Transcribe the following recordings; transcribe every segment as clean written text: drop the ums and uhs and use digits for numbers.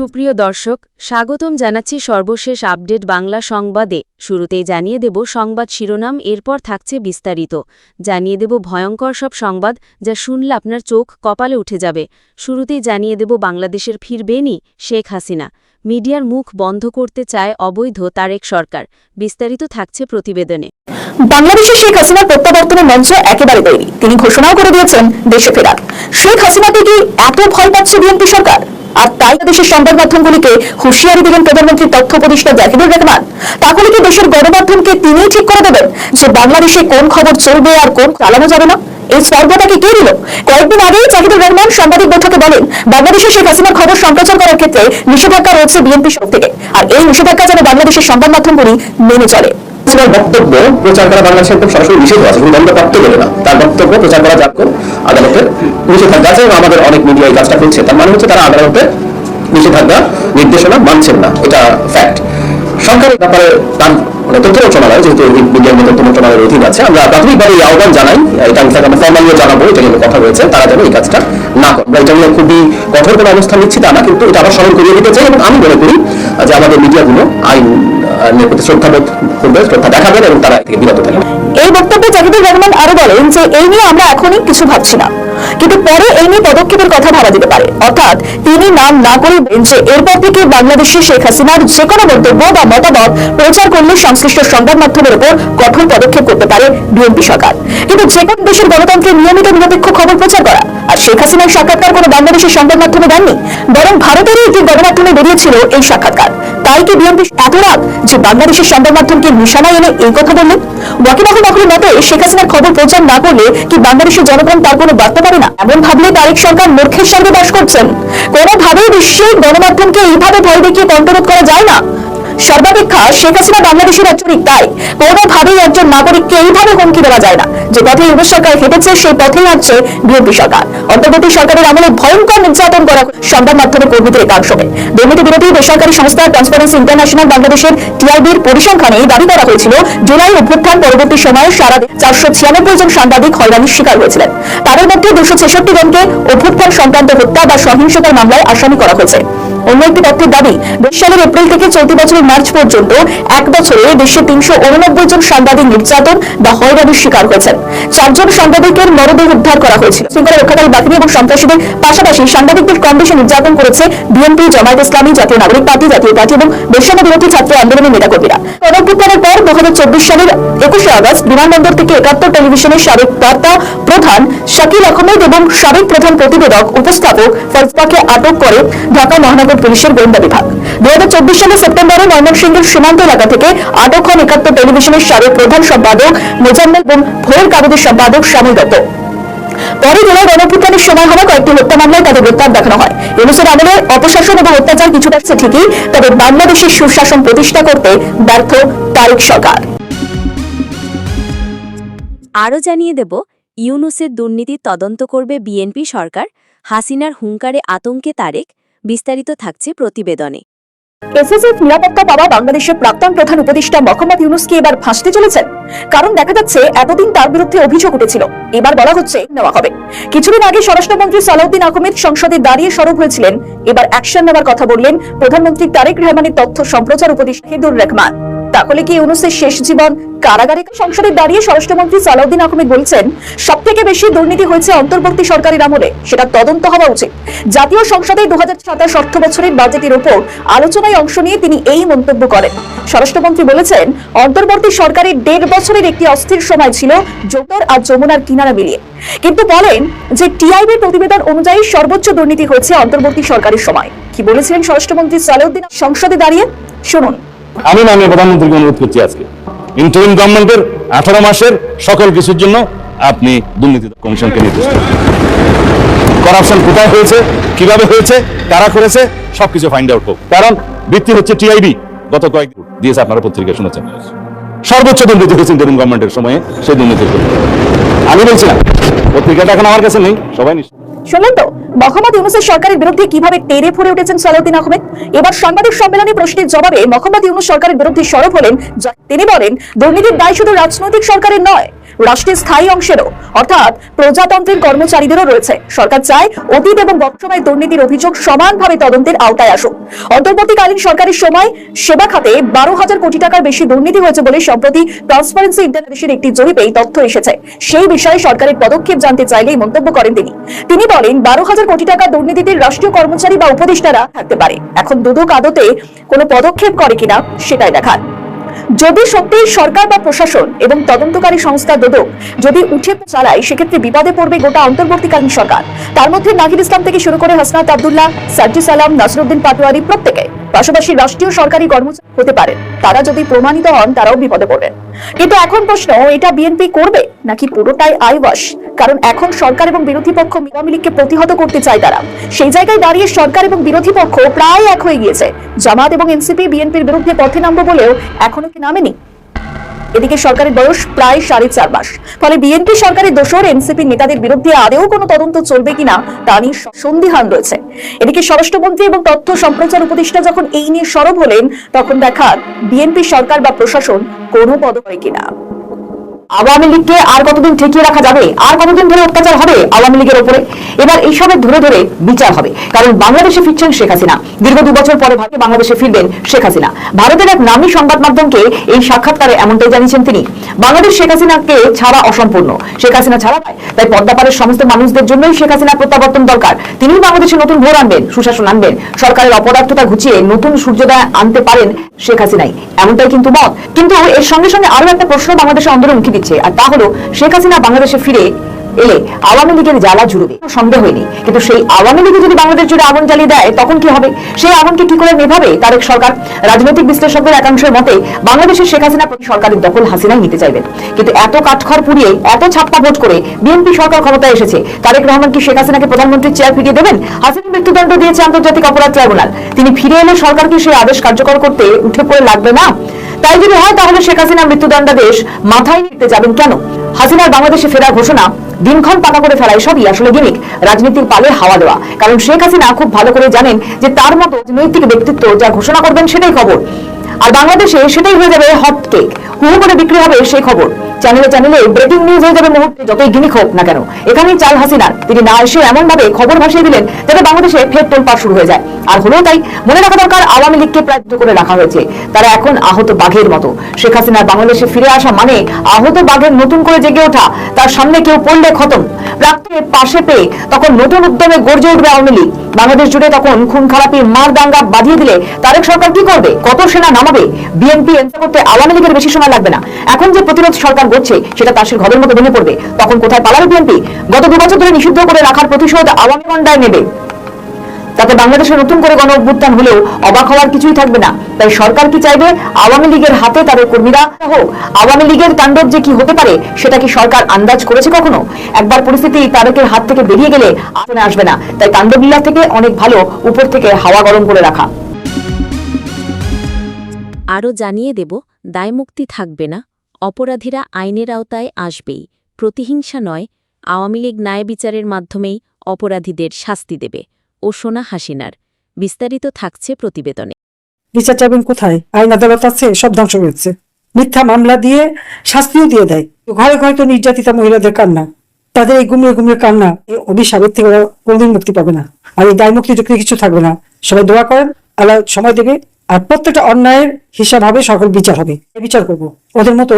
সুপ্রিয় দর্শক, স্বাগতম জানাচ্ছি সর্বশেষ আপডেট বাংলা সংবাদে। শুরুতেই জানিয়ে দেব সংবাদ শিরোনাম, এরপর থাকছে বিস্তারিত। জানিয়ে দেব ভয়ঙ্কর সব সংবাদ যা শুনলে আপনার চোখ কপালে উঠে যাবে। শুরুতেই জানিয়ে দেব বাংলাদেশের ফিরবেনই শেখ হাসিনা। মিডিয়ার মুখ বন্ধ করতে চায় অবৈধ তারেক সরকার। বিস্তারিত থাকছে প্রতিবেদনে। বাংলাদেশে শেখ হাসিনার প্রত্যাবর্তনের মঞ্চ একেবারে তৈরি। তিনি ঘোষণাও করে দিয়েছেন দেশে ফেরার। শেখ হাসিনাকে কি এত ভয় পাচ্ছে বিএনপি সরকার? আর তাই দেশের সংবাদ মাধ্যমগুলিকে হুঁশিয়ারি দিলেন প্রধানমন্ত্রীর তথ্য উপদেষ্টা জাহিদুর রহমান। তাহলে কি দেশের গণমাধ্যমকে তিনিই ঠিক করে দেবেন যে বাংলাদেশে কোন খবর চলবে আর কোন চালানো যাবে না? এই স্পর্ধাটাকে কে দিল? কয়েকদিন আগেই জাহিদুর রহমান সাংবাদিক বৈঠকে বলেন, বাংলাদেশে শেখ হাসিনার খবর সম্প্রচার করার ক্ষেত্রে নিষেধাজ্ঞা রয়েছে বিএনপির তরফ থেকে, আর এই নিষেধাজ্ঞা যেন বাংলাদেশের সংবাদ মাধ্যমগুলি মেনে চলে। বক্তব্য প্রচার করা বাংলাদেশে একদম সরাসরি নিষেধ আছে, কিন্তু দণ্ডপ্রাপ্ত বলে না। তার বক্তব্য প্রচার করা যাক আদালতের নিষেধাজ্ঞা আছে, এবং আমাদের অনেক মিডিয়া এই কাজটা করছে। তার মানে হচ্ছে তারা আদালতের নিষেধাজ্ঞা নির্দেশনা মানছেন না, এটা ফ্যাক্ট। সরকারের ব্যাপারে তার তথ্য মন্ত্রণালয়, যেহেতু মিডিয়ার তথ্য মন্ত্রণালয়ের অধীন আছে, আমরা প্রাথমিকভাবে এই আহ্বান জানাই। এটা আমরা ফর্মালিও জানাবো, এটা কিন্তু কথা রয়েছে, তারা যেন এই কাজটা না করে। আমরা এটা নিয়ে খুবই কঠোর কোনো অবস্থান নিচ্ছি তা না, কিন্তু এটা আবার স্মরণ করিয়ে দিতে চাই। এবং আমি মনে করি যে আমাদের মিডিয়াগুলো আইন প্রতি শ্রদ্ধাবোধ করবে, শ্রদ্ধা দেখাবেন এবং তারা থেকে বিরত থাকবে। এই বক্তব্যে জাহিদুর রহমান আরো বলেন যে এই নিয়ে আমরা এখনই কিছু ভাবছি না, কিন্তু পরে এই নিয়ে পদক্ষেপের কথা ভাবা যেতে পারে। অর্থাৎ তিনি নাম না করে যে এরপর থেকে বাংলাদেশে শেখ হাসিনার যে কোনো বক্তব্য বা মতামত প্রচার করলে সংশ্লিষ্ট সংবাদ মাধ্যমের উপর কঠোর পদক্ষেপ করতে পারে বিএনপি সরকার। কিন্তু যে কোনো দেশের গণতন্ত্রের নিয়মিত নিরপেক্ষ খবর প্রচার করা আর শেখ হাসিনার সাক্ষাৎকার কোনো বাংলাদেশের সংবাদ মাধ্যমে দেননি, বরং ভারতেরই একটি গণমাধ্যমে বেরিয়েছিল এই সাক্ষাৎকার। তাই কি বিএনপি এত রাগ যে বাংলাদেশের সংবাদ মাধ্যমকে নিশানায় এনে এই কথা বললেন? ওয়াকিবহাল মহলের মতে শেখ হাসিনার খবর প্রচার না করলে কি বাংলাদেশের জনগণ তার কোনো বার্তা পাবে না? এমন ভাবলে তারেক সরকার মূর্খের সঙ্গে বাস করছেন। কোনোভাবেই বিশ্বের গণমাধ্যমকে এইভাবে ভয় দেখিয়ে কণ্ঠরোধ করা যায় না। সর্বাপেক্ষা শেখ হাসিনা বাংলাদেশের একজন তাই কোনোভাবেই একজন নাগরিককে এইভাবে হুমকি দেওয়া যায় না। যে পথে ইউনুস সরকার হেঁটেছে সেই পথেই হাঁটছে বিএনপি সরকার। অন্তর্বর্তী সরকারের আমলে ভয়ঙ্কর নির্যাতন করা সংবাদ মাধ্যমের কর্মীদের একাংশকে। দুর্নীতি বিরোধী বেসরকারি সংস্থা ট্রান্সপারেন্সি ইন্টারন্যাশনাল বাংলাদেশের টিআইবির পরিসংখ্যানে দাবি করা হয়েছিল, জুলাই অভ্যুত্থান পরবর্তী সময়ে সারা 496 জন সাংবাদিক হয়রানির শিকার হয়েছিলেন। তাদের মধ্যে 266 জনকে অভ্যুত্থান সংক্রান্ত হত্যা বা সহিংসতার মামলায় আসামি করা হয়েছে। অন্য একটি তথ্যের দাবি, 20 সালের এপ্রিল থেকে চলতি বছরের মার্চ পর্যন্ত এক বছরে দেশে 389 জন সাংবাদিক নির্যাতন বা হয়রানির শিকার হয়েছেন। 4 জন সাংবাদিকের মরদেহ উদ্ধার করা হয়েছিল। শৃঙ্খলা রক্ষাকারী বাহিনী এবং সন্ত্রাসীদের পাশাপাশি সাংবাদিকদের কম বেশি নির্যাতন করেছে বিএনপি, জামায়াত ইসলামী, জাতীয় নাগরিক পার্টি, জাতীয় পার্টি এবং বৈষম্য বিরোধী ছাত্র আন্দোলনের নেতাকর্মীরা। গণঅভ্যুত্থানের পর 2024 সালের 21 আগস্ট বিমানবন্দর থেকে 71 টেলিভিশনের সাবেক বার্তা প্রধান শাকিল আহমেদ এবং সাবেক প্রধান প্রতিবেদক উপস্থাপক ফরজদাকে আটক করে ঢাকা মহানগর পুলিশের গোয়েন্দা বিভাগ। 2024 সালের সেপ্টেম্বরে ময়মনসিংহের সীমান্ত এলাকা থেকে আটক হন 71 টেলিভিশনের সাবেক প্রধান সম্পাদক মোজাম্মেল এবং ভোরের কাগজের সম্পাদক শ্যামল দত্ত। পরে জেলায় গণঅভ্যুত্থানের সময় হওয়া কয়েকটি হত্যা মামলায় তাদের গ্রেপ্তার দেখানো হয়। ইউনূসের আমলে অপশাসন এবং অত্যাচার কিছুটা ঠিকই, তবে বাংলাদেশের সুশাসন প্রতিষ্ঠা করতে ব্যর্থ তারেক সরকার। আরও জানিয়ে দেব, ইউনূসের দুর্নীতি তদন্ত করবে বিএনপি সরকার, হাসিনার হুঙ্কারে আতঙ্কে তারেক। বিস্তারিত থাকছে প্রতিবেদনে। এসএসএফ নিরাপত্তা পাওয়া বাংলাদেশের প্রাক্তন প্রধান উপদেষ্টা মোহাম্মদ ইউনূস কি এবার ফাঁসতে চলেছেন? কারণ দেখা যাচ্ছে এতদিন তার বিরুদ্ধে অভিযোগ উঠেছিল, এবার বলা হচ্ছে নেওয়া হবে। কিছুদিন আগে স্বরাষ্ট্রমন্ত্রী সালাউদ্দিন আহমেদ সংসদে দাঁড়িয়ে সরব হয়েছিলেন। এবার অ্যাকশন নেওয়ার কথা বললেন প্রধানমন্ত্রী তারেক রহমানের তথ্য সম্প্রচার উপদেষ্টা জাহিদুর রহমান। তাহলে কি ইউনূসের শেষ জীবন কারাগারে? সংসদে দাঁড়িয়ে স্বরাষ্ট্রমন্ত্রী সালাউদ্দিন আহমেদ বলছেন, সবথেকে বেশি দুর্নীতি হয়েছে অন্তর্বর্তী সরকারের আমলে, সেটা তদন্ত হওয়া উচিত। জাতীয় সংসদে 2027 অর্থ বছরের বাজেটের উপর আলোচনায় অংশ নিয়ে তিনি এই মন্তব্য করেন। স্বরাষ্ট্রমন্ত্রী বলেছেন, অন্তর্বর্তী সরকারের 1.5 বছরের একটি অস্থির সময় ছিল যমুনার আর যমুনার কিনারা মিলিয়ে। কিন্তু বলেন যে টিআইবির প্রতিবেদন অনুযায়ী সর্বোচ্চ দুর্নীতি হয়েছে অন্তর্বর্তী সরকারের সময়। কি বলেছিলেন স্বরাষ্ট্রমন্ত্রী সালাউদ্দিন সংসদে দাঁড়িয়ে? শুনুন। আমি মাননীয় প্রধানমন্ত্রীকে অনুরোধ করছি, আজকে ইন্টারিম গভর্নমেন্টের 18 মাসের সকল কিছুর জন্য আপনি দুর্নীতি কমিশনকে নির্দেশ করুন। করাপশন কোথায় হয়েছে, কিভাবে হয়েছে, কারা করেছে, সবকিছু ফাইন্ড আউট হোক। কারণ ভিত্তি হচ্ছে টিআইবি। গত কয়েকদিন দিয়েছে, আপনারা পত্রিকা শুনেছেন, সর্বোচ্চ দুর্নীতি হয়েছে ইন্টারিম গভর্নমেন্টের সময়ে। সেই দুর্নীতির আমি বলছিলাম, পত্রিকাটা এখন আমার কাছে নেই, সবাই নিশ্চয় শুনলেন তো মোহাম্মদ ইউনূসের সরকারের বিরুদ্ধে কিভাবে তেড়ে ফুঁড়ে উঠেছেন সালাউদ্দিন আহমেদ। এবার সাংবাদিক সম্মেলনে প্রশ্নের জবাবে মোহাম্মদ ইউনূস সরকারের বিরুদ্ধে সরব হলেন। তিনি বলেন, দুর্নীতির দায় শুধু রাজনৈতিক সরকারের নয়, রাষ্ট্রের স্থায়ী অংশেরও অর্থাৎ প্রজাতন্ত্রের কর্মচারীদেরও রয়েছে। সরকার চায় অতীত এবং বর্তমানের দুর্নীতির অভিযোগ সমানভাবে তদন্তের আওতায় আসুক। অন্তর্বর্তীকালীন সরকারের সময় সেবা খাতে 12,000 কোটি টাকার বেশি দুর্নীতি হয়েছে বলে সম্প্রতি ট্রান্সপারেন্সি ইন্টারন্যাশনাল একটি জরিপে এই তথ্য এসেছে। সেই বিষয়ে সরকারের পদক্ষেপ জানতে চাইলেই মন্তব্য করেন তিনি বলেন 12,000 কোটি টাকা দুর্নীতিতে রাষ্ট্রীয় কর্মচারী বা উপদেষ্টারা থাকতে পারে, এখন দুদক আদতে কোনো পদক্ষেপ করে কিনা সেটাই দেখার। যদি সত্যি সরকার বা প্রশাসন এবং তদন্তকারী সংস্থা দুদক যদি উঠে চালায়, সেক্ষেত্রে বিপদে পড়বে গোটা অন্তর্বর্তীকালীন সরকার। তার মধ্যে নাহিদ ইসলাম থেকে শুরু করে হাসনাত আব্দুল্লাহ, সাজ্জু সালাম, নাসরুদ্দিন পাটোয়ারি প্রত্যেকে পাশাপাশি রাষ্ট্রীয় সরকারি কর্মচারী হতে পারেন। তারা যদি প্রমাণিত হন তারাও বিপদে পড়বেন। কিন্তু এখন প্রশ্ন, এটা বিএনপি করবে নাকি পুরোটাই আইওয়াশ? কারণ এখন সরকার এবং বিরোধী পক্ষ আওয়ামী লীগকে প্রতিহত করতে চায় তারা। সেই জায়গায় দাঁড়িয়ে সরকার এবং বিরোধী পক্ষ প্রায় এক হয়ে গিয়েছে। জামাত এবং এনসিপি বিএনপির বিরুদ্ধে পথে নামবে বলেও এখনো কি নামেনি। এদিকে সরকারের বয়স প্রায় 4.5 মাস, ফলে বিএনপি সরকারের দোসর এনসিপি নেতাদের বিরুদ্ধে আদৌ কোনো তদন্ত চলবে কিনা তা নিয়ে সন্দিহান রয়েছে। এদিকে স্বরাষ্ট্রমন্ত্রী এবং তথ্য সম্প্রচার উপদেষ্টা যখন এই নিয়ে সরব হলেন, তখন দেখার বিএনপি সরকার বা প্রশাসন কোনো পদক্ষেপ করে কিনা। আওয়ামী লীগকে আর কতদিন ঠেকিয়ে রাখা যাবে? আর কতদিন ধরে অত্যাচার হবে আওয়ামী লীগের উপরে? এবার এইসবের ধরে ধরে বিচার হবে। কারণ বাংলাদেশে ফিরছেন শেখ হাসিনা। দীর্ঘ 2 বছর পরে ভারতে বাংলাদেশে ফিরবেন শেখ হাসিনা। ভারতের এক নামী সংবাদ মাধ্যমকে এই সাক্ষাৎকারে এমনটাই জানিয়েছেন তিনি। বাংলাদেশ শেখ হাসিনাকে ছাড়া অসম্পূর্ণ, শেখ হাসিনা ছাড়া পায়। তাই পদ্মাপাড়ের সমস্ত মানুষদের জন্যই শেখ হাসিনা প্রত্যাবর্তন দরকার। তিনি বাংলাদেশে নতুন ভোর আনবেন, সুশাসন আনবেন, সরকারের অপদার্থতা ঘুচিয়ে নতুন সূর্যোদয় আনতে পারেন শেখ হাসিনাই, এমনটাই কিন্তু মত। কিন্তু এর সঙ্গে সঙ্গে আরো একটা প্রশ্ন বাংলাদেশে অন্দরে উঁকি দিচ্ছে, আর তা হলো শেখ হাসিনা বাংলাদেশে ফিরে এলে আওয়ামী লীগের জ্বালা জুড়বে, সন্দেহ হয়নি। কিন্তু সেই আওয়ামী লীগে যদি বাংলাদেশ জুড়ে আগুন জ্বালিয়ে দেয়, তখন কি হবে? সেই আগুনকে কি করে নেভাবে তারেক সরকার? রাজনৈতিক বিশ্লেষকদের একাংশের মতে বাংলাদেশের শেখ হাসিনা প্রতি সরকারের দখল হাসিনাই নিতে চাইবেন। কিন্তু এত কাঠখড় পুড়িয়ে এত ছাপ্পা ভোট করে বিএনপি সরকার ক্ষমতায় এসেছে, তারেক রহমান কি শেখ হাসিনাকে প্রধানমন্ত্রীর চেয়ার ফিরিয়ে দেবেন? হাসিনা মৃত্যুদণ্ড দিয়েছে আন্তর্জাতিক অপরাধ ট্রাইব্যুনাল। তিনি ফিরে এলে সরকার কি সেই আদেশ কার্যকর করতে উঠে পড়ে লাগবে না? তাই যদি হয়, তাহলে শেখ হাসিনা মৃত্যুদণ্ডাদেশ মাথায় নিতে যাবেন কেন? হাসিনার বাংলাদেশে ফেরার ঘোষণা দিনক্ষণ পাকা করে ফেলা, এসবই আসলে গিমিক, রাজনীতির পালে হাওয়া দেওয়া। কারণ শেখ হাসিনা খুব ভালো করে জানেন যে তার মতো নৈতিক ব্যক্তিত্ব যা ঘোষণা করবেন সেটাই খবর, আর বাংলাদেশে সেটাই হয়ে যাবে হট কেক, হুহু করে বিক্রি হবে সেই খবর। চ্যানেলে চ্যানেলে ব্রেকিং নিউজ হয়ে যাবে মুহূর্তে, যতই গিমিক হোক না কেন। এখানেই চাল হাসিনার, তিনি না এসে এমন ভাবে খবর ভাসিয়ে দিলেন যাতে বাংলাদেশে ফের তোলপাড় শুরু হয়ে যায়। আর হলো তাই। মনে রাখা দরকার, আওয়ামী লীগকে প্রায় করে রাখা হয়েছে। তারা এখন আহত বাঘের মতো। শেখ হাসিনার বাংলাদেশে ফিরে আসা মানে আহত বাঘের নতুন করে জেগে ওঠা। তার সামনে কেউ পড়লে খতম। প্রাক্তকে পাশে পেয়ে তখন নতুন উদ্যমে গর্জে উঠবে আওয়ামী লীগ। বাংলাদেশ জুড়ে তখন খুন খারাপি মার দাঙ্গা বাঁধিয়ে দিলে তারেক সরকার কি করবে? কত সেনা নামাবে? বিএনপি এনসা করতে আওয়ামী লীগের বেশি সময় লাগবে না। এখন যে প্রতিরোধ সরকার করছে সেটা তাসের ঘরের মতো ভেঙে পড়বে। তখন কোথায় পালাবে বিএনপি? গত 2 বছর ধরে নিষিদ্ধ করে রাখার প্রতিশোধ আওয়ামী গন্ডায় নেবে। তাতে বাংলাদেশে নতুন করে গণ অভ্যুত্থান হলেও অবাক হওয়ার কিছুই থাকবে না। তাই সরকার কি চাইবে? আওয়ামী লীগের হাতে তাদের কর্মীরা হোক। আওয়ামী লীগের তাণ্ডব যে কি হতে পারে সেটা কি সরকার আন্দাজ করেছে কখনো? একবার পরিস্থিতি তারেকের হাত থেকে বেরিয়ে গেলে আসনে আসবে না। তাই তাণ্ডবলীলা থেকে অনেক ভালো উপর থেকে হাওয়া গরম করে রাখা। আরও জানিয়ে দেব, দায়মুক্তি থাকবে না, অপরাধীরা আইনের আওতায় আসবেই। প্রতিহিংসা নয়, আওয়ামী লীগ ন্যায় বিচারের মাধ্যমেই অপরাধীদের শাস্তি দেবে। ও সোনা হাসিনার বিস্তারিত থাকছে প্রতিবেদনে। বিচার চাইবেন কোথায়? আইন আদালত আছে, সব ধ্বংস হয়েছে। মিথ্যা মামলা দিয়ে শাস্তিও দিয়ে দেয়। ঘরে ঘরে তো নির্যাতিতা মহিলাদের কান্না, তাদের এই গুমড়ে গুমড়ে কান্না, এই অভিশাপের থেকে ওরা কোনোদিন মুক্তি পাবে না। আর এই দায় মুক্তি যুক্তি কিছু থাকবে না। সবাই দোয়া করেন, আল্লাহ সময় দেবে। আর প্রত্যেকটা অন্যায়ের হিসাব হবে, সকল বিচার হবে। বিচার করব, ওদের মতো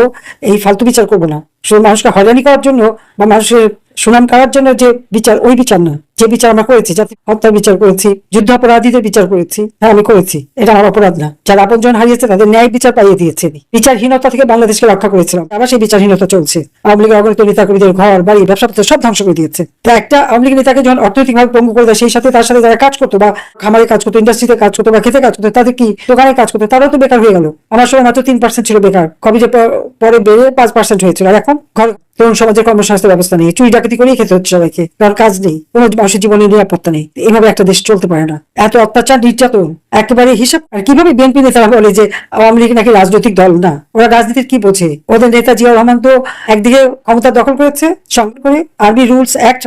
এই ফালতু বিচার করব না। শুধু মানুষকে হয়রানি করার জন্য বা মানুষের সুনাম করার জন্য যে বিচার, ওই বিচার না। যে বিচার আমরা করেছি, যাতে হত্যার বিচার করেছি, যুদ্ধ অপরাধীদের বিচার করেছি, হ্যাঁ আমি করেছি, এটা আমার অপরাধ না। যারা আপনজন হারিয়েছে তাদের ন্যায় বিচার পাইয়ে দিয়েছে। বিচারহীনতা থেকে বাংলাদেশকে রক্ষা করেছিলাম, আবার সেই বিচারহীনতা চলছে। আওয়ামী লীগের অগণিত নেতাকর্মীদের ঘর বাড়ি ব্যবসাপত্র সব ধ্বংস করে দিয়েছে। তো একটা আওয়ামী লীগের নেতাকে যখন অর্থনৈতিকভাবে পঙ্গু করে দেয়, সেই সাথে তার সাথে যারা কাজ করতো বা খামারে কাজ করতো, ইন্ডাস্ট্রিতে কাজ করতো বা খেতে কাজ করতো, তাদের কি দোকানে কাজ করতো, তারাও তো বেকার হয়ে গেল। আমার সময় মাত্র 3% ছিল বেকার, কবিজে পরে বেড়ে 5% হয়েছিল। আর এখন তরুণ সমাজের কর্মসংস্থান ব্যবস্থা নেই, চুরি ডাকাতি করেই খেতে হচ্ছে সবাইকে, কারণ কাজ নেই। কোনো মানুষের জীবনের নিরাপত্তা নেই। এভাবে একটা দেশ চলতে পারে না। এত অত্যাচার, নির্যাতন, একেবারে হিসাব। আর কিভাবে বিএনপি নেতারা বলে যে আওয়ামী লীগ নাকি রাজনৈতিক দল? না, ওরা রাজনীতির কি বোঝে? ওদের নেতা জিয়াউর রহমান তো একদিকে ক্ষমতা দখল করেছে সংগ্রহ করে, আর্মি রুলস অ্যাক্ট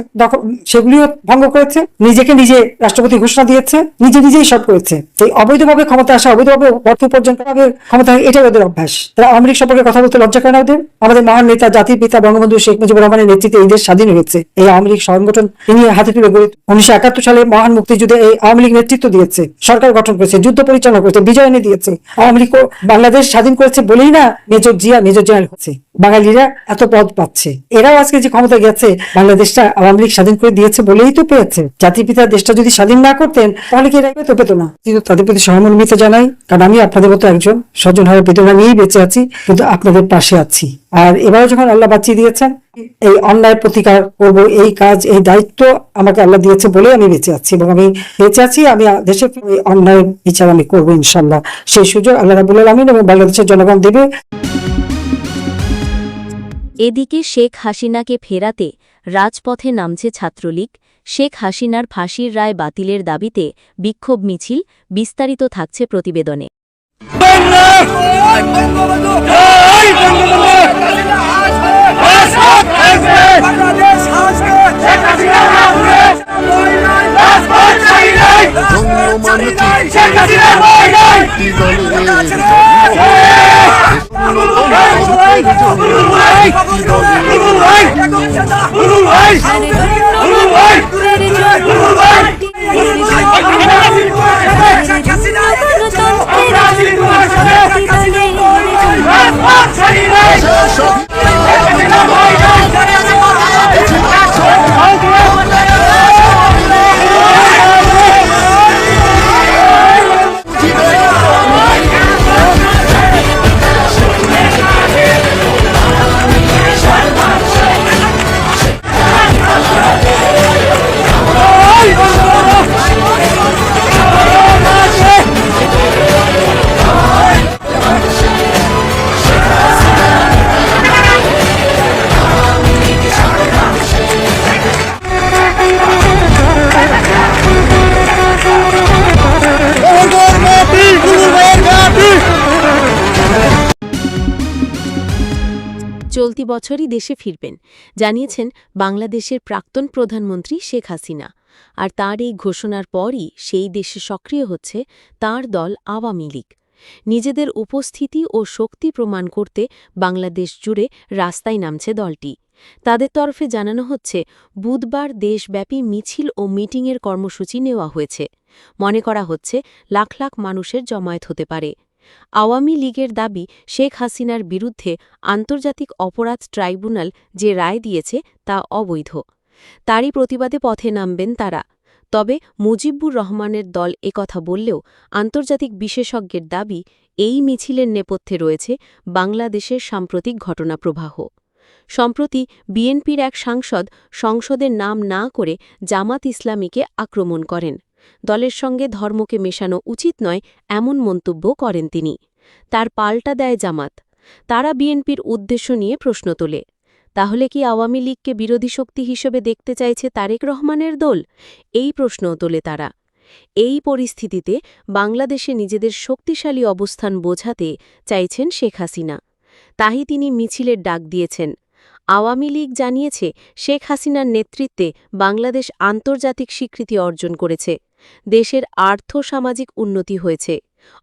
সেগুলিও ভঙ্গ করেছে, নিজেকে নিজে রাষ্ট্রপতি ঘোষণা দিয়েছে, নিজেই সব করেছে। এই অবৈধভাবে ক্ষমতা আসা, অবৈধভাবে অর্থ উপার্জন করা, ক্ষমতা, এটাই ওদের অভ্যাস। তারা আওয়ামী লীগ সম্পর্কে কথা বলতে লজ্জা করে না ওদের? আমাদের মহান নেতা, জাতির পিতা বঙ্গবন্ধু শেখ মুজিবুর রহমানের নেতৃত্বে এই দেশ স্বাধীন হয়েছে। এই আওয়ামী লীগ সংগঠন তিনি হাতে তুলে গড়ে 1971 সালে মহান মুক্তিযুদ্ধে এই আওয়ামী লীগ নেতৃত্ব দিয়েছে, সরকার গঠন করেছে, যুদ্ধ পরিচালনা করেছে, বিজয় এনে দিয়েছে। আওয়ামী লীগ বাংলাদেশ স্বাধীন করেছে বলেই না মেজর জেনারেল হচ্ছে। বাঙালিরা এত পদ পাচ্ছে। এরাও আজকে যে ক্ষমতা গেছে, বাংলাদেশটা আওয়ামী লীগ স্বাধীন করে দিয়েছে বলেই তো পেয়েছে। জাতির পিতা দেশটা যদি স্বাধীন না করতেন তাহলে কি এরা পেত না? কিন্তু তাদের প্রতি সহমর্মিতা জানাই, কারণ আমি আপনাদের মতো একজন স্বজন হারা বেদনা নিয়েই বেঁচে আছি, কিন্তু আপনাদের পাশে আছি। আর এবারও যখন আল্লাহ বাঁচিয়ে দিয়েছেন, এই অন্যায় প্রতিকার করব, এই কাজ, এই দায়িত্ব আমাকে আল্লাহ দিয়েছে বলে আমি বেঁচে আছি, এবং আমি বেঁচে আছি। আমি দেশের অন্যায় বিচার আমি করবো ইনশাল্লাহ। সেই সুযোগ আল্লাহ রাব্বুল আলামিন এবং বাংলাদেশের জনগণ দেবে। এদিকে শেখ হাসিনাকে ফেরাতে রাজপথে নামছে ছাত্রলীগ। শেখ হাসিনার ফাঁসির রায় বাতিলের দাবিতে বিক্ষোভ মিছিল। বিস্তারিত থাকছে প্রতিবেদনে। চলতি বছরই দেশে ফিরবেন জানিয়েছেন বাংলাদেশের প্রাক্তন প্রধানমন্ত্রী শেখ হাসিনা। আর তার এই ঘোষণার পরই সেই দেশে সক্রিয় হচ্ছে তার দল আওয়ামী লীগ। নিজেদের উপস্থিতি ও শক্তি প্রমাণ করতে বাংলাদেশ জুড়ে রাস্তায় নামছে দলটি। তাদের তরফে জানানো হচ্ছে, বুধবার দেশব্যাপী মিছিল ও মিটিংয়ের কর্মসূচি নেওয়া হয়েছে। মনে করা হচ্ছে লাখ লাখ মানুষের জমায়েত হতে পারে। আওয়ামী লীগের দাবি, শেখ হাসিনার বিরুদ্ধে আন্তর্জাতিক অপরাধ ট্রাইব্যুনাল যে রায় দিয়েছে তা অবৈধ। তারই প্রতিবাদে পথে নামবেন তারা। তবে মুজিবুর রহমানের দল একথা বললেও আন্তর্জাতিক বিশেষজ্ঞের দাবি, এই মিছিলের নেপথ্যে রয়েছে বাংলাদেশের সাম্প্রতিক ঘটনাপ্রবাহ। সম্প্রতি বিএনপির এক সাংসদ সংসদের নাম না করে জামাত ইসলামীকে আক্রমণ করেন। দলের সঙ্গে ধর্মকে মেশানো উচিত নয়, এমন মন্তব্য করেন তিনি। তার পাল্টা দেয় জামাত। তারা বিএনপির উদ্দেশ্য নিয়ে প্রশ্ন তোলে, তাহলে কি আওয়ামী লীগকে বিরোধী শক্তি হিসেবে দেখতে চাইছে তারেক রহমানের দল? এই প্রশ্নও তোলে তারা। এই পরিস্থিতিতে বাংলাদেশে নিজেদের শক্তিশালী অবস্থান বোঝাতে চাইছেন শেখ হাসিনা। তাই তিনি মিছিলের ডাক দিয়েছেন। আওয়ামী লীগ জানিয়েছে, শেখ হাসিনার নেতৃত্বে বাংলাদেশ আন্তর্জাতিক স্বীকৃতি অর্জন করেছে। দেশের আর্থ-সামাজিক উন্নতি হয়েছে।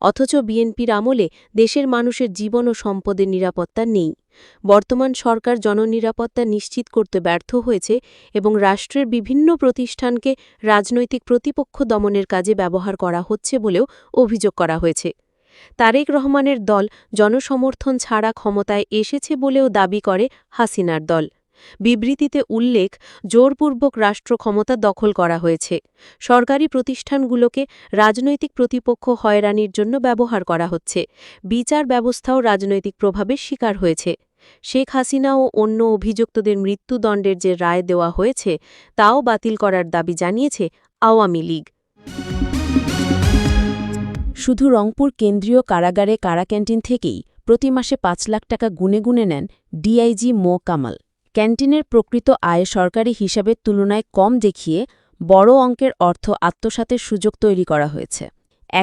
অথচ বিএনপির আমলে দেশের মানুষের জীবন ও সম্পদের নিরাপত্তা নেই। বর্তমান সরকার জননিরাপত্তা নিশ্চিত করতে ব্যর্থ হয়েছে এবং রাষ্ট্রের বিভিন্ন প্রতিষ্ঠানকে রাজনৈতিক প্রতিপক্ষ দমনের কাজে ব্যবহার করা হচ্ছে বলেও অভিযোগ করা হয়েছে। তারেক রহমানের দল জনসমর্থন ছাড়া ক্ষমতায় এসেছে বলেও দাবি করে হাসিনার দল। বিবৃতিতে উল্লেখ, জোরপূর্বক রাষ্ট্র ক্ষমতা দখল করা হয়েছে। সরকারি প্রতিষ্ঠানগুলোকে রাজনৈতিক প্রতিপক্ষ হয়রানির জন্য ব্যবহার করা হচ্ছে। বিচার ব্যবস্থাও রাজনৈতিক প্রভাবের শিকার হয়েছে। শেখ হাসিনা ও অন্য অভিযুক্তদের মৃত্যুদণ্ডের যে রায় দেওয়া হয়েছে তাও বাতিল করার দাবি জানিয়েছে আওয়ামী লীগ। শুধু রংপুর কেন্দ্রীয় কারাগারে কারা ক্যান্টিন থেকেই প্রতি মাসে ৫ লাখ টাকা গুনে গুনে নেন ডিআইজি মো. কামাল। ক্যান্টিনের প্রকৃত আয় সরকারি হিসাবের তুলনায় কম দেখিয়ে বড় অঙ্কের অর্থ আত্মসাতের সুযোগ তৈরি করা হয়েছে।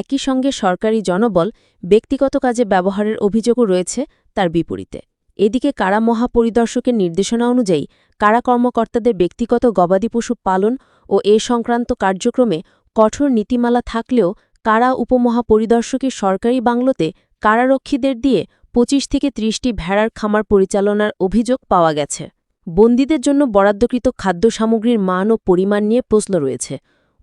একই সঙ্গে সরকারি জনবল ব্যক্তিগত কাজে ব্যবহারের অভিযোগও রয়েছে তার বিপরীতে। এদিকে কারা মহাপরিদর্শকের নির্দেশনা অনুযায়ী কারা কর্মকর্তাদের ব্যক্তিগত গবাদি পশু পালন ও এ সংক্রান্ত কার্যক্রমে কঠোর নীতিমালা থাকলেও কারা উপমহাপরিদর্শকের সরকারি বাংলোতে কারারক্ষীদের দিয়ে ২৫ থেকে ৩০টি ভেড়ার খামার পরিচালনার অভিযোগ পাওয়া গেছে। বন্দীদের জন্য বরাদ্দকৃত খাদ্য সামগ্রীর মান ও পরিমাণ নিয়ে প্রশ্ন রয়েছে।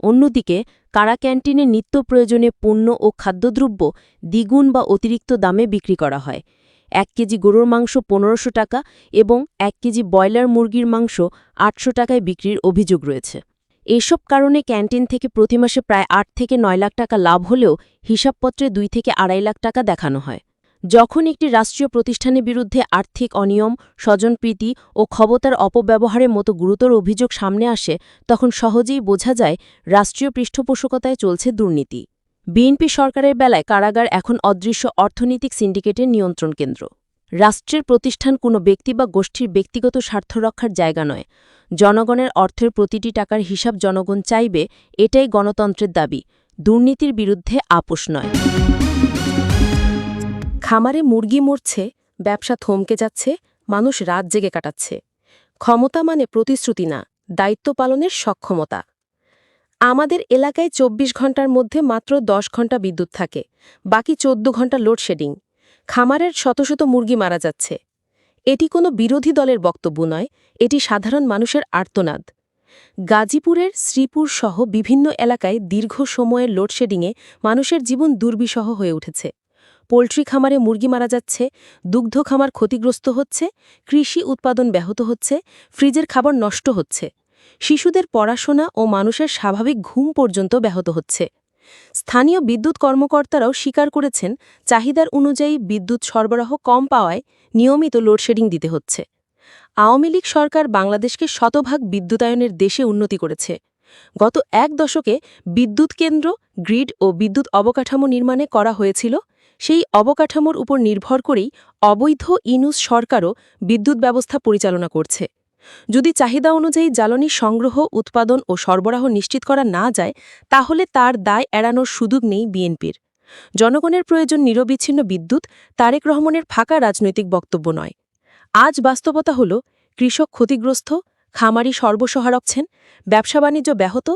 অন্যদিকে কারা ক্যান্টিনে নিত্য প্রয়োজনীয় পণ্য ও খাদ্যদ্রব্য দ্বিগুণ বা অতিরিক্ত দামে বিক্রি করা হয়। ১ কেজি গরুর মাংস ১৫০০ টাকা এবং ১ কেজি ব্রয়লার মুরগির মাংস ৮০০ টাকায় বিক্রির অভিযোগ রয়েছে। এসব কারণে ক্যান্টিন থেকে প্রতি মাসে প্রায় ৮ থেকে ৯ লাখ টাকা লাভ হলেও হিসাবপত্রে ২ থেকে ২.৫ লাখ টাকা দেখানো হয়। যখন একটি রাষ্ট্রীয় প্রতিষ্ঠানের বিরুদ্ধে আর্থিক অনিয়ম, স্বজনপ্রীতি ও ক্ষমতার অপব্যবহারের মতো গুরুতর অভিযোগ সামনে আসে, তখন সহজেই বোঝা যায় রাষ্ট্রীয় পৃষ্ঠপোষকতায় চলছে দুর্নীতি। বিএনপি সরকারের বেলায় কারাগার এখন অদৃশ্য অর্থনৈতিক সিন্ডিকেটের নিয়ন্ত্রণ কেন্দ্র। রাষ্ট্রের প্রতিষ্ঠান কোনো ব্যক্তি বা গোষ্ঠীর ব্যক্তিগত স্বার্থ রক্ষার জায়গা নয়। জনগণের অর্থের প্রতিটি টাকার হিসাব জনগণ চাইবে, এটাই গণতন্ত্রের দাবি। দুর্নীতির বিরুদ্ধে আপোষ নয়। খামারে মুরগি মরছে, ব্যবসা থমকে যাচ্ছে, মানুষ রাত জেগে কাটাচ্ছে। ক্ষমতা মানে প্রতিশ্রুতি না, দায়িত্ব পালনের সক্ষমতা। আমাদের এলাকায় ২৪ ঘণ্টার মধ্যে মাত্র ১০ ঘণ্টা বিদ্যুৎ থাকে, বাকি ১৪ ঘণ্টা লোডশেডিং। খামারের শত শত মুরগি মারা যাচ্ছে। এটি কোনো বিরোধী দলের বক্তব্য নয়, এটি সাধারণ মানুষের আর্তনাদ। গাজীপুরের শ্রীপুর সহ বিভিন্ন এলাকায় দীর্ঘ সময়ের লোডশেডিংয়ে মানুষের জীবন দুর্বিষহ হয়ে উঠেছে। পোল্ট্রি খামারে মুরগি মারা যাচ্ছে, দুগ্ধ খামার ক্ষতিগ্রস্ত হচ্ছে, কৃষি উৎপাদন ব্যাহত হচ্ছে, ফ্রিজের খাবার নষ্ট হচ্ছে, শিশুদের পড়াশোনা ও মানুষের স্বাভাবিক ঘুম পর্যন্ত ব্যাহত হচ্ছে। স্থানীয় বিদ্যুৎ কর্মকর্তারাও স্বীকার করেছেন, চাহিদার অনুযায়ী বিদ্যুৎ সরবরাহ কম পাওয়ায় নিয়মিত লোডশেডিং দিতে হচ্ছে। আওয়ামী লীগ সরকার বাংলাদেশকে শতভাগ বিদ্যুতায়নের দেশে উন্নতি করেছে। গত ১ দশকে বিদ্যুৎ কেন্দ্র, গ্রিড ও বিদ্যুৎ অবকাঠামো নির্মাণে করা হয়েছিল। সেই অবকাঠামোর উপর নির্ভর করেই অবৈধ ইনুস সরকারও বিদ্যুৎ ব্যবস্থা পরিচালনা করছে। যদি চাহিদা অনুযায়ী জ্বালানি সংগ্রহ, উৎপাদন ও সরবরাহ নিশ্চিত করা না যায়, তাহলে তার দায় এড়ানোর সুযোগ নেই বিএনপির। জনগণের প্রয়োজন নিরবিচ্ছিন্ন বিদ্যুৎ, তারেক রহমানের ফাঁকা রাজনৈতিক বক্তব্য নয়। আজ বাস্তবতা হল, কৃষক ক্ষতিগ্রস্ত, খামারি সর্বসহারা হচ্ছেন, ব্যবসা বাণিজ্য ব্যাহত,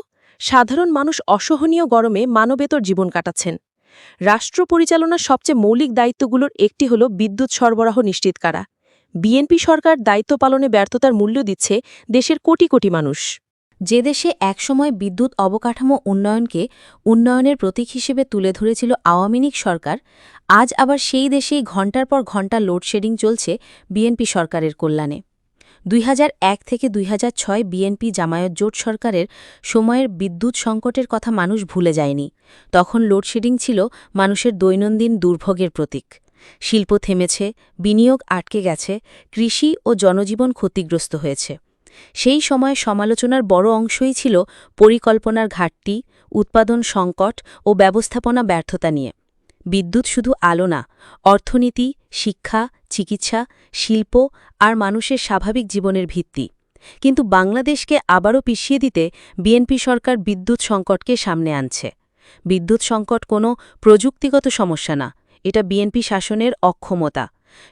সাধারণ মানুষ অসহনীয় গরমে মানবেতর জীবন কাটাচ্ছেন। রাষ্ট্র পরিচালনার সবচেয়ে মৌলিক দায়িত্বগুলোর একটি হল বিদ্যুৎ সরবরাহ নিশ্চিত করা। বিএনপি সরকার দায়িত্ব পালনে ব্যর্থতার মূল্য দিচ্ছে দেশের কোটি কোটি মানুষ। যে দেশে একসময় বিদ্যুৎ অবকাঠামো উন্নয়নকে উন্নয়নের প্রতীক হিসেবে তুলে ধরেছিল আওয়ামী লীগ সরকার, আজ আবার সেই দেশেই ঘণ্টার পর ঘণ্টা লোডশেডিং চলছে বিএনপি সরকারের কল্যাণে। ২০০১ থেকে ২০০৬ বিএনপি জামায়াত জোট সরকারের সময়ের বিদ্যুৎ সংকটের কথা মানুষ ভুলে যায়নি। তখন লোডশেডিং ছিল মানুষের দৈনন্দিন দুর্ভোগের প্রতীক। শিল্প থেমেছে, বিনিয়োগ আটকে গেছে, কৃষি ও জনজীবন ক্ষতিগ্রস্ত হয়েছে। সেই সময় সমালোচনার বড় অংশই ছিল পরিকল্পনার ঘাটতি, উৎপাদন সংকট ও ব্যবস্থাপনা ব্যর্থতা নিয়ে। বিদ্যুৎ শুধু আলো না, অর্থনীতি, শিক্ষা, চিকিৎসা, শিল্প আর মানুষের স্বাভাবিক জীবনের ভিত্তি। কিন্তু বাংলাদেশকে আবারও পিছিয়ে দিতে বিএনপি সরকার বিদ্যুৎ সংকটকে সামনে আনছে। বিদ্যুৎ সংকট কোনো প্রযুক্তিগত সমস্যা না, এটা বিএনপি শাসনের অক্ষমতা।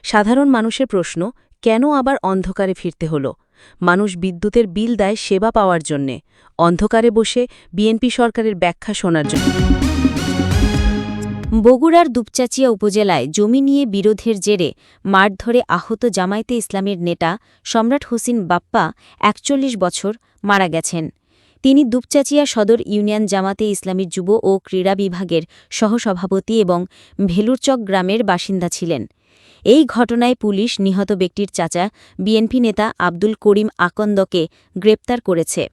সাধারণ মানুষের প্রশ্ন, কেন আবার অন্ধকারে ফিরতে হলো? মানুষ বিদ্যুতের বিল দেয় সেবা পাওয়ার জন্যে, অন্ধকারে বসে বিএনপি সরকারের ব্যাখ্যা শোনার জন্য। বগুড়ার দুপচাঁচিয়া উপজেলায় জমি নিয়ে বিরোধের জেরে মারধরে আহত জামায়াতে ইসলামীর নেতা সম্রাট হোসেন বাপ্পা ৪১ বছর মারা গেছেন। তিনি দুপচাঁচিয়া সদর ইউনিয়ন জামাতে ইসলামীর যুব ও ক্রীড়া বিভাগের সহসভাপতি এবং ভেলুরচক গ্রামের বাসিন্দা ছিলেন। এই ঘটনায় পুলিশ নিহত ব্যক্তির চাচা বিএনপি নেতা আব্দুল করিম আকন্দকে গ্রেপ্তার করেছে।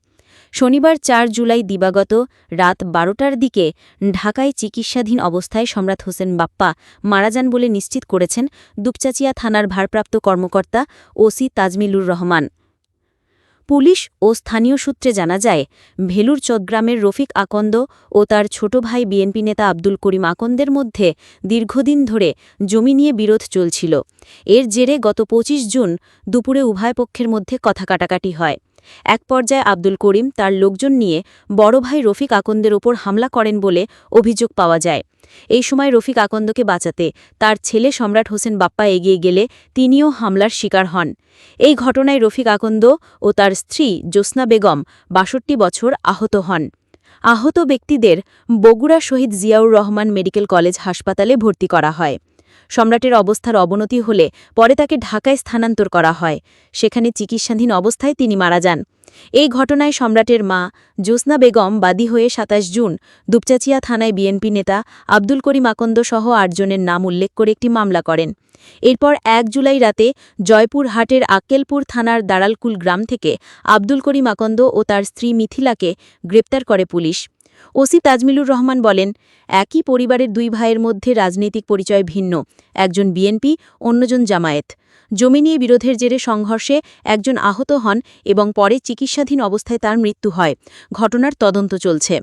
শনিবার ৪ জুলাই দিবাগত রাত ১২টার দিকে ঢাকায় চিকিৎসাধীন অবস্থায় সম্রাট হোসেন বাপ্পা মারা যান বলে নিশ্চিত করেছেন দুপচাঁচিয়া থানার ভারপ্রাপ্ত কর্মকর্তা ওসি তাজমিলুর রহমান। পুলিশ ও স্থানীয় সূত্রে জানা যায়, ভেলুর চট্টগ্রামের রফিক আকন্দ ও তার ছোট ভাই বিএনপি নেতা আব্দুল করিম আকন্দের মধ্যে দীর্ঘদিন ধরে জমি নিয়ে বিরোধ চলছিল। এর জেরে গত ২৫ জুন দুপুরে উভয় পক্ষের মধ্যে কথা কাটাকাটি হয়। এক পর্যায়ে আব্দুল করিম তার লোকজন নিয়ে বড় ভাই রফিক আকন্দের ওপর হামলা করেন বলে অভিযোগ পাওয়া যায়। এই সময় রফিক আকন্দকে বাঁচাতে তার ছেলে সম্রাট হোসেন বাপ্পা এগিয়ে গেলে তিনিও হামলার শিকার হন। এই ঘটনায় রফিক আকন্দ ও তার স্ত্রী জ্যোৎস্না বেগম ৬২ বছর আহত হন। আহত ব্যক্তিদের বগুড়া শহীদ জিয়াউর রহমান মেডিকেল কলেজ হাসপাতালে ভর্তি করা হয়। সম্রাটের অবস্থার অবনতি হলে পরে তাকে ঢাকায় স্থানান্তর করা হয়। সেখানে চিকিৎসাধীন অবস্থায় তিনি মারা যান। এই ঘটনায় সম্রাটের মা জ্যোৎস্না বেগম বাদী হয়ে ২৭ জুন দুপচাচিয়া থানায় বিএনপি নেতা আব্দুল করিম আকন্দ সহ ৮ জনের নাম উল্লেখ করে একটি মামলা করেন। এরপর ১ জুলাই রাতে জয়পুরহাটের আক্কেলপুর থানার দাঁড়ালকুল গ্রাম থেকে আব্দুল করিম আকন্দ ও তার স্ত্রী মিথিলাকে গ্রেপ্তার করে পুলিশ। ওসি তাজমিলুর রহমান বলেন, একই পরিবারের ২ ভাইয়ের মধ্যে রাজনৈতিক পরিচয় ভিন্ন, একজন বিএনপি, অন্যজন জামায়াত। জমি নিয়ে বিরোধের জেরে সংঘর্ষে একজন আহত হন এবং পরে চিকিৎসাধীন অবস্থায় তার মৃত্যু হয়। ঘটনার তদন্ত চলছে।